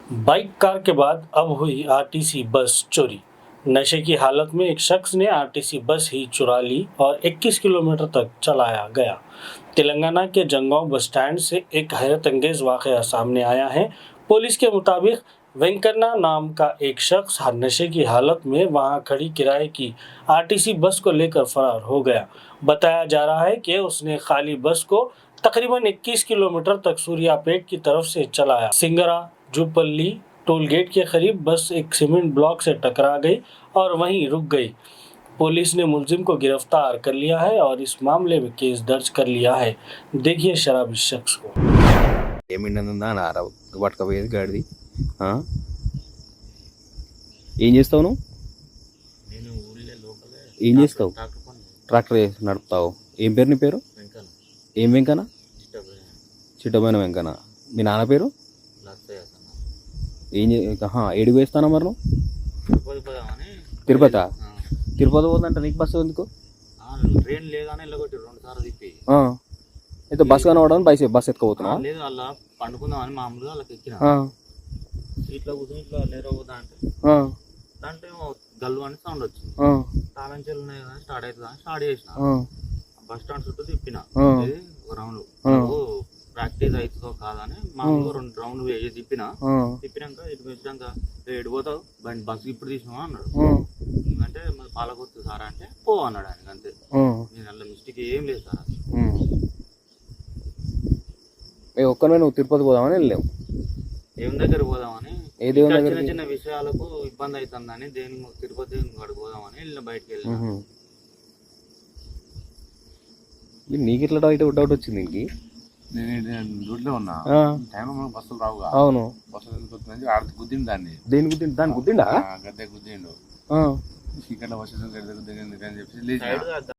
Bike car के बाद अब हुई आरटीसी बस चोरी। नशे की हालत में एक शख्स ने आरटीसी बस ही चुरा ली और 21 किलोमीटर तक चलाया गया। तेलंगाना के जंगांव बस स्टैंड से एक हैरत अंगेज वाकया सामने आया है। पुलिस के मुताबिक वेंकन्ना नाम का एक शख्स नशे की हालत में वहां खड़ी किराए की आरटीसी बस को लेकर फरार हो गया। बताया जा रहा है कि उसने खाली बस को तकरीबन 21 किलोमीटर तक सूर्यापेट की तरफ से चलाया। सिंगरा जुपल्ली टोल गेट के करीब बस एक सीमेंट ब्लॉक से टकरा गई और वहीं रुक गई। पुलिस ने मुलजिम को गिरफ्तार कर लिया है और इस मामले में केस दर्ज कर लिया है। देखिए शराबी शख्स को। ఏమింటుందా నారా పట్టుకపోయేది గాడిది. ఏం చేస్తావు నువ్వు? నేను ఊళ్ళో లోకలే ఏం చేస్తావు? ట్రాక్టర్ పని ట్రాక్టర్ నడుపుతావు. ఏం పేరు నీ పేరు? వెంకన్న ఏం వెంకన్న? ఇష్టపోయిన చిట్టబోయిన వెంకన్న. మీ నాన్న పేరు? లచ్చయ్య సన్న ఏడికి వేస్తానా మరి నువ్వు? తిరుపతి పోదామని తిరుపతి తిరుపతి పోతుందంట నీకు బస్సు ఎందుకు? ట్రైన్ లేదని వెళ్ళగొట్టి 2 సార్లు తిప్పి అయితే బస్సు కనవడం బస్సు ఎత్తుకోబోతున్నా? లేదు అలా పండుకుందామని మామూలుగా వాళ్ళకి ఎక్కిన సీట్లో కూర్చొని ఇట్లా లేరవుతా అంటే దాంట్లో గల్లు అని సౌండ్ వచ్చింది. తాళం చెల్లు ఉన్నాయి కదా స్టార్ట్ అవుతుందా స్టార్ట్ చేసిన బస్ స్టాండ్ చుట్టూ తిప్పిన ఒక రౌండ్ ప్రాక్టీస్ అవుతుందో కాదని మామూలుగా 2 రౌండ్ తిప్పినాక ఇటు వచ్చాక ఎడిపోతావు బండి బస్సు ఇప్పుడు తీసినావా అన్నాడు. అంటే మరి పాలకొత్తు సార్ అంటే పో అన్నాడు ఆయన. అంతే, నేను అలా మిస్టేక్ ఏం లేదు సార్. ఒక్కనే నువ్వు తిరుపతి పోదామని వెళ్ళావు? దేవుని దగ్గర పోదామని, ఏ దేవుని దగ్గర? చిన్న చిన్న విషయాలకు ఇబ్బంది అవుతుందని తిరుపతి కాడికి పోదామని వెళ్ళిన, బయటకు వెళ్ళిన. నీకు ఇట్లా డౌట్ వచ్చింది దీనికి? నేను రోడ్లో ఉన్నా టైంలో బస్సులు రావుగా. అవును, బస్సులు ఎందుకు వస్తున్నాయి ఆడ గుద్దిండు దాన్ని. దేని గుద్దిండు? దాన్ని గుద్దిండా? గద్దె గుద్దిండు. ఇక్కడ బస్సు గద్దె గుద్దింది అని చెప్పి